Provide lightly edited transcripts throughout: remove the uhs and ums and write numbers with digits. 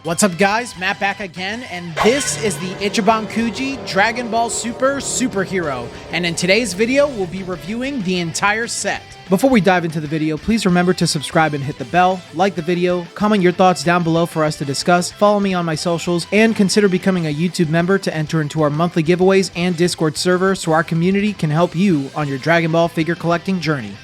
What's up guys, Matt back again, and this is the Ichiban Kuji Dragon Ball Super Superhero, and in today's video we'll be reviewing the entire set. Before we dive into the video, please remember to subscribe and hit the bell, like the video, comment your thoughts down below for us to discuss, follow me on my socials, and consider becoming a YouTube member to enter into our monthly giveaways and Discord server so our community can help you on your Dragon Ball figure collecting journey.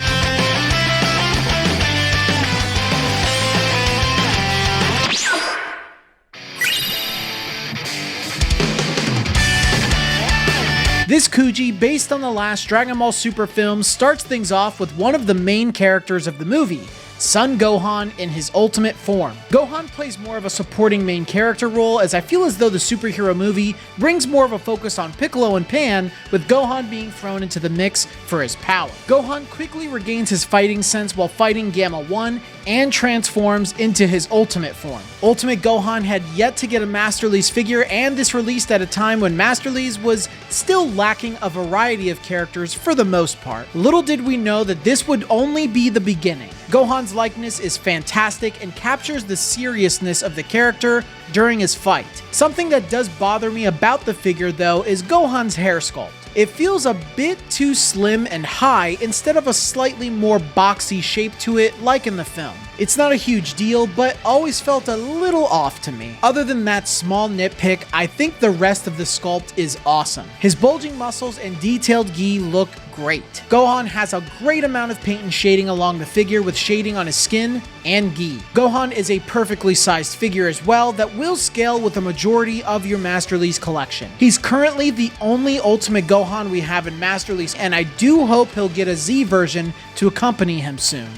This Kuji, based on the last Dragon Ball Super film, starts things off with one of the main characters of the movie, Son Gohan in his ultimate form. Gohan plays more of a supporting main character role, as I feel as though the superhero movie brings more of a focus on Piccolo and Pan, with Gohan being thrown into the mix for his power. Gohan quickly regains his fighting sense while fighting Gamma 1 and transforms into his ultimate form. Ultimate Gohan had yet to get a Master Lee's figure, and this released at a time when Master Lee's was still lacking a variety of characters for the most part. Little did we know that this would only be the beginning. Gohan's likeness is fantastic and captures the seriousness of the character during his fight. Something that does bother me about the figure though is Gohan's hair sculpt. It feels a bit too slim and high instead of a slightly more boxy shape to it like in the film. It's not a huge deal, but always felt a little off to me. Other than that small nitpick, I think the rest of the sculpt is awesome. His bulging muscles and detailed gi look great. Gohan has a great amount of paint and shading along the figure, with shading on his skin and gi. Gohan is a perfectly sized figure as well that will scale with the majority of your Master Lee's collection. He's currently the only Ultimate Gohan we have in Master Lee's, and I do hope he'll get a Z version to accompany him soon.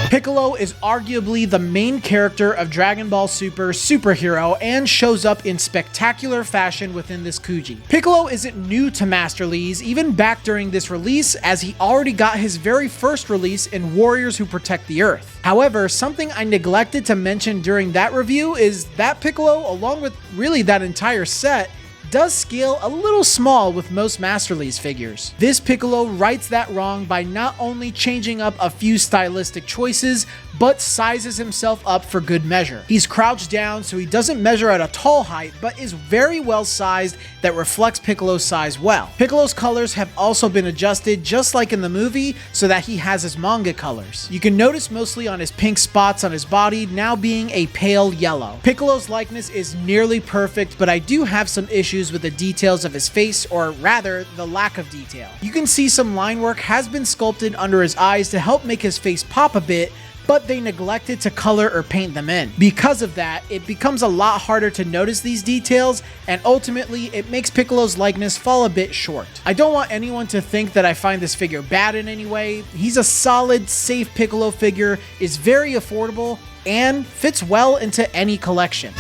Piccolo is arguably the main character of Dragon Ball Super Superhero and shows up in spectacular fashion within this Kuji. Piccolo isn't new to Master Lee's, even back during this release, as he already got his very first release in Warriors Who Protect the Earth. However, something I neglected to mention during that review is that Piccolo, along with really that entire set, does scale a little small with most Master Lee's figures. This Piccolo rights that wrong by not only changing up a few stylistic choices, but sizes himself up for good measure. He's crouched down so he doesn't measure at a tall height, but is very well sized that reflects Piccolo's size well. Piccolo's colors have also been adjusted just like in the movie so that he has his manga colors. You can notice mostly on his pink spots on his body now being a pale yellow. Piccolo's likeness is nearly perfect, but I do have some issues with the details of his face, or rather the lack of detail. You can see some line work has been sculpted under his eyes to help make his face pop a bit, but they neglected to color or paint them in. Because of that, it becomes a lot harder to notice these details, and ultimately it makes Piccolo's likeness fall a bit short. I don't want anyone to think that I find this figure bad in any way. He's a solid, safe Piccolo figure, is very affordable, and fits well into any collection.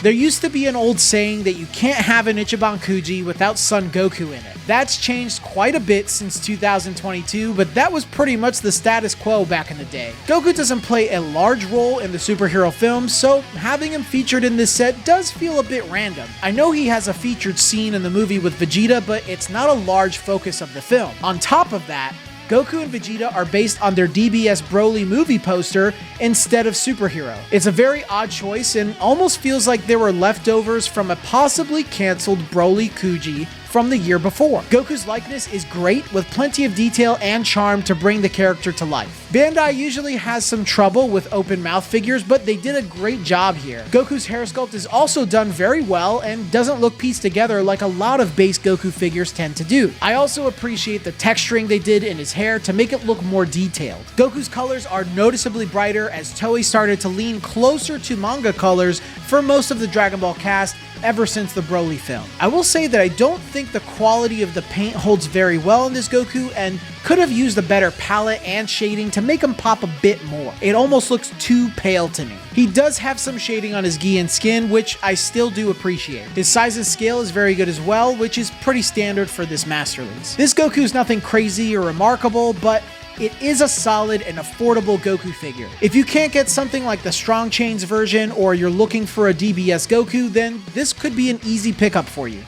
There used to be an old saying that you can't have an Ichiban Kuji without Son Goku in it. That's changed quite a bit since 2022, but that was pretty much the status quo back in the day. Goku doesn't play a large role in the superhero films, so having him featured in this set does feel a bit random. I know he has a featured scene in the movie with Vegeta, but it's not a large focus of the film. On top of that, Goku and Vegeta are based on their DBS Broly movie poster instead of superhero. It's a very odd choice and almost feels like they were leftovers from a possibly cancelled Broly Kuji from the year before. Goku's likeness is great, with plenty of detail and charm to bring the character to life. Bandai usually has some trouble with open mouth figures, but they did a great job here. Goku's hair sculpt is also done very well and doesn't look pieced together like a lot of base Goku figures tend to do. I also appreciate the texturing they did in his hair to make it look more detailed. Goku's colors are noticeably brighter as Toei started to lean closer to manga colors for most of the Dragon Ball cast ever since the Broly film. I will say that I don't think the quality of the paint holds very well in this Goku and could have used a better palette and shading to make him pop a bit more. It almost looks too pale to me. He does have some shading on his gi and skin, which I still do appreciate. His size and scale is very good as well, which is pretty standard for this master release. This Goku is nothing crazy or remarkable, but it is a solid and affordable Goku figure. If you can't get something like the Strong Chains version or you're looking for a DBS Goku, then this could be an easy pickup for you.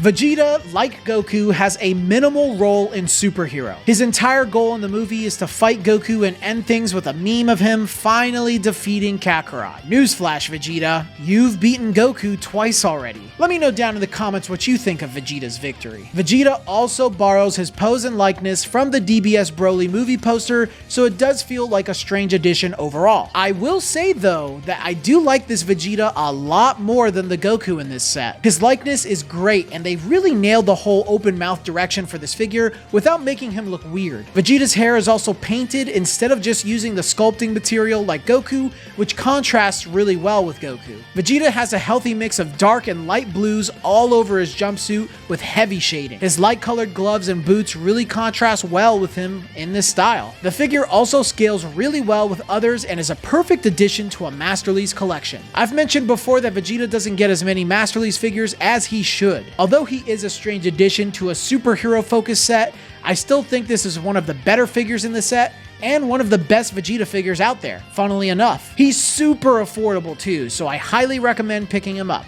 Vegeta, like Goku, has a minimal role in superhero. His entire goal in the movie is to fight Goku and end things with a meme of him finally defeating Kakarot. Newsflash, Vegeta, you've beaten Goku twice already. Let me know down in the comments what you think of Vegeta's victory. Vegeta also borrows his pose and likeness from the DBS Broly movie poster, so it does feel like a strange addition overall. I will say though that I do like this Vegeta a lot more than the Goku in this set. His likeness is great and they really nailed the whole open mouth direction for this figure without making him look weird. Vegeta's hair is also painted instead of just using the sculpting material like Goku, which contrasts really well with Goku. Vegeta has a healthy mix of dark and light blues all over his jumpsuit with heavy shading. His light colored gloves and boots really contrast well with him in this style. The figure also scales really well with others and is a perfect addition to a Masterlies collection. I've mentioned before that Vegeta doesn't get as many Masterlies figures as he should. Although he is a strange addition to a superhero focused set, I still think this is one of the better figures in the set and one of the best Vegeta figures out there, funnily enough. He's super affordable too, so I highly recommend picking him up.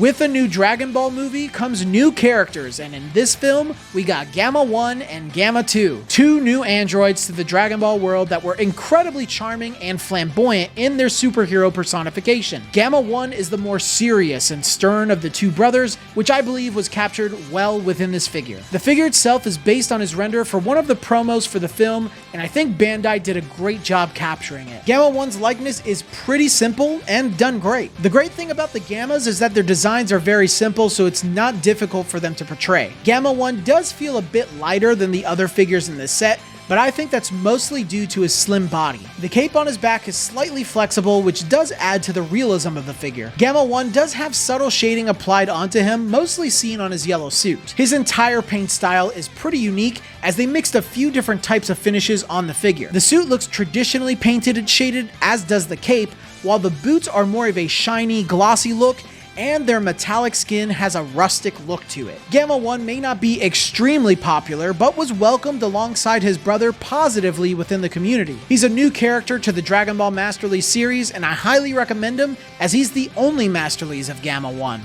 With a new Dragon Ball movie comes new characters, and in this film, we got Gamma 1 and Gamma 2, two new androids to the Dragon Ball world that were incredibly charming and flamboyant in their superhero personification. Gamma 1 is the more serious and stern of the two brothers, which I believe was captured well within this figure. The figure itself is based on his render for one of the promos for the film, and I think Bandai did a great job capturing it. Gamma 1's likeness is pretty simple and done great. The great thing about the Gammas is that their designs are very simple, so it's not difficult for them to portray. Gamma 1 does feel a bit lighter than the other figures in this set, but I think that's mostly due to his slim body. The cape on his back is slightly flexible, which does add to the realism of the figure. Gamma 1 does have subtle shading applied onto him, mostly seen on his yellow suit. His entire paint style is pretty unique, as they mixed a few different types of finishes on the figure. The suit looks traditionally painted and shaded, as does the cape, while the boots are more of a shiny, glossy look, and their metallic skin has a rustic look to it. Gamma 1 may not be extremely popular, but was welcomed alongside his brother positively within the community. He's a new character to the Dragon Ball Masterlies series, and I highly recommend him, as he's the only Masterlies of Gamma 1.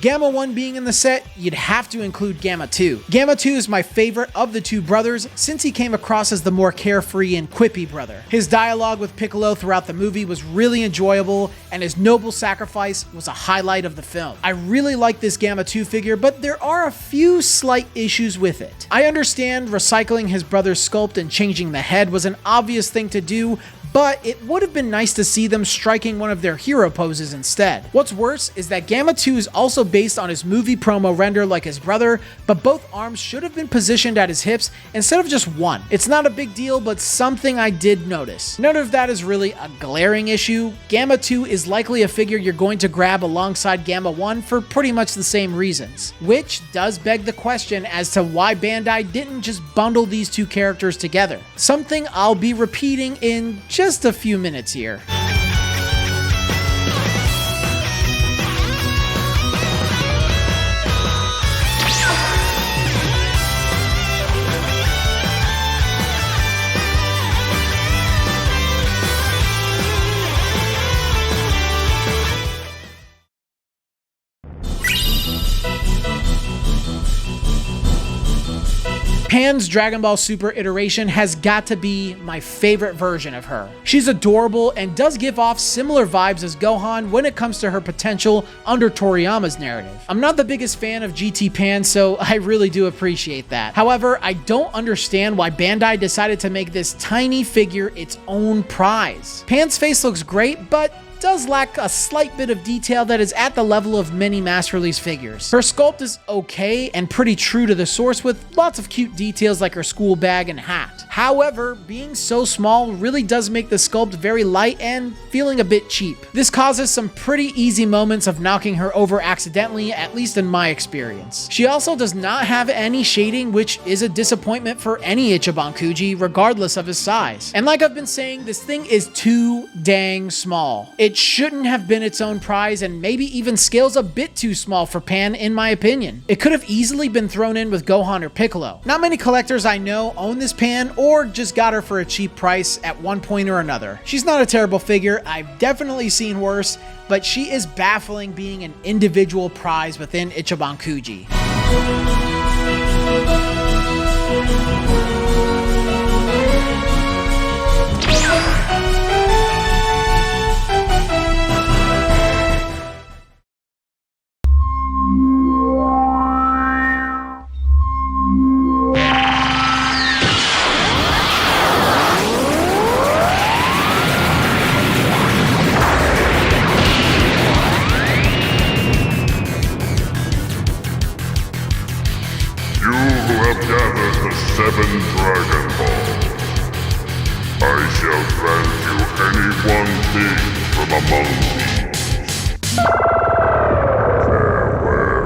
With Gamma 1 being in the set, you'd have to include Gamma 2. Gamma 2 is my favorite of the two brothers since he came across as the more carefree and quippy brother. His dialogue with Piccolo throughout the movie was really enjoyable, and his noble sacrifice was a highlight of the film. I really like this Gamma 2 figure, but there are a few slight issues with it. I understand recycling his brother's sculpt and changing the head was an obvious thing to do, but it would have been nice to see them striking one of their hero poses instead. What's worse is that Gamma 2 is also based on his movie promo render like his brother, but both arms should have been positioned at his hips instead of just one. It's not a big deal, but something I did notice. None of that is really a glaring issue. Gamma 2 is likely a figure you're going to grab alongside Gamma 1 for pretty much the same reasons, which does beg the question as to why Bandai didn't just bundle these two characters together. Something I'll be repeating in just a few minutes here. Pan's Dragon Ball Super iteration has got to be my favorite version of her. She's adorable and does give off similar vibes as Gohan when it comes to her potential under Toriyama's narrative. I'm not the biggest fan of GT Pan, so I really do appreciate that. However, I don't understand why Bandai decided to make this tiny figure its own prize. Pan's face looks great, but does lack a slight bit of detail that is at the level of many mass release figures. Her sculpt is okay and pretty true to the source with lots of cute details like her school bag and hat. However, being so small really does make the sculpt very light and feeling a bit cheap. This causes some pretty easy moments of knocking her over accidentally, at least in my experience. She also does not have any shading, which is a disappointment for any Ichiban Kuji, regardless of his size. And like I've been saying, this thing is too dang small. It shouldn't have been its own prize and maybe even scales a bit too small for Pan in my opinion. It could have easily been thrown in with Gohan or Piccolo. Not many collectors I know own this Pan or just got her for a cheap price at one point or another. She's not a terrible figure, I've definitely seen worse, but she is baffling being an individual prize within Ichiban Kuji. Seven Dragon Balls. I shall grant you any one thing from among these. Farewell.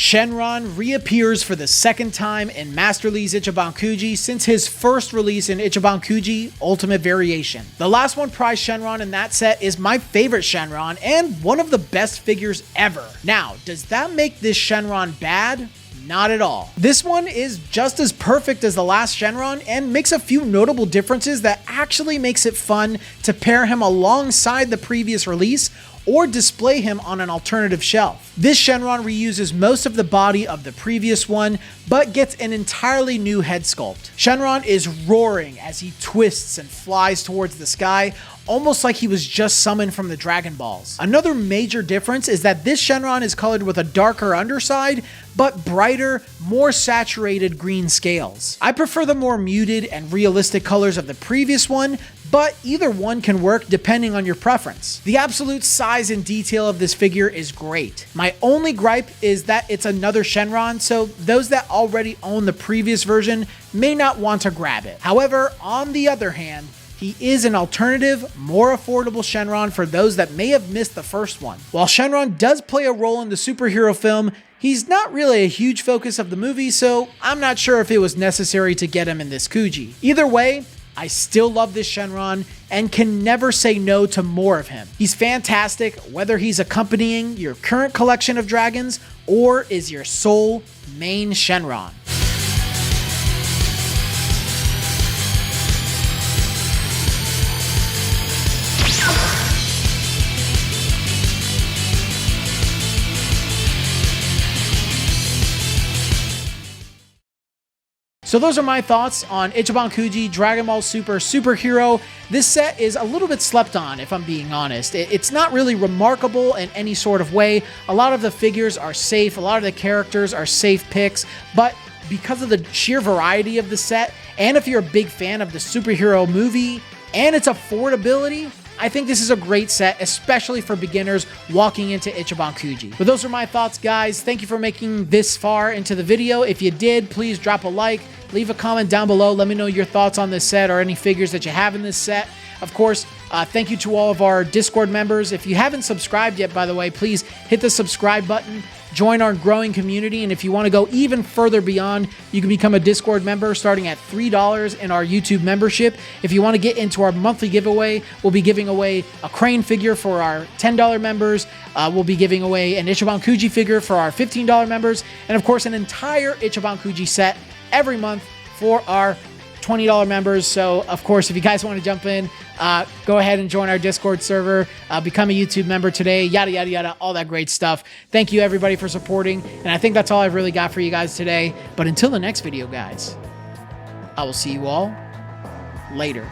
Shenron reappears for the second time in Master Lee's Ichiban Kuji since his first release in Ichiban Kuji Ultimate Variation. The last one prized Shenron in that set is my favorite Shenron and one of the best figures ever. Now, does that make this Shenron bad? Not at all. This one is just as perfect as the last Shenron and makes a few notable differences that actually makes it fun to pair him alongside the previous release or display him on an alternative shelf. This Shenron reuses most of the body of the previous one, but gets an entirely new head sculpt. Shenron is roaring as he twists and flies towards the sky, almost like he was just summoned from the Dragon Balls. Another major difference is that this Shenron is colored with a darker underside, but brighter, more saturated green scales. I prefer the more muted and realistic colors of the previous one, but either one can work depending on your preference. The absolute size and detail of this figure is great. My only gripe is that it's another Shenron, so those that already own the previous version may not want to grab it. However, on the other hand, he is an alternative, more affordable Shenron for those that may have missed the first one. While Shenron does play a role in the superhero film, he's not really a huge focus of the movie, so I'm not sure if it was necessary to get him in this Kuji. Either way, I still love this Shenron and can never say no to more of him. He's fantastic, whether he's accompanying your current collection of dragons or is your sole main Shenron. So those are my thoughts on Ichiban Kuji, Dragon Ball Super Superhero. This set is a little bit slept on, if I'm being honest. It's not really remarkable in any sort of way. A lot of the figures are safe, a lot of the characters are safe picks, but because of the sheer variety of the set, and if you're a big fan of the superhero movie and its affordability, I think this is a great set, especially for beginners walking into Ichiban Kuji. But those are my thoughts, guys. Thank you for making this far into the video. If you did, please drop a like, leave a comment down below. Let me know your thoughts on this set or any figures that you have in this set. Of course, thank you to all of our Discord members. If you haven't subscribed yet, by the way, please hit the subscribe button. Join our growing community, and if you want to go even further beyond, you can become a Discord member starting at $3 in our YouTube membership. If you want to get into our monthly giveaway, we'll be giving away a Crane figure for our $10 members. We'll be giving away an Ichiban Kuji figure for our $15 members, and of course, an entire Ichiban Kuji set every month for our $20 members. So, of course, if you guys want to jump in, go ahead and join our Discord server, become a YouTube member today, yada, yada, yada, all that great stuff. Thank you, everybody, for supporting, and I think that's all I've really got for you guys today. But until the next video, guys, I will see you all later.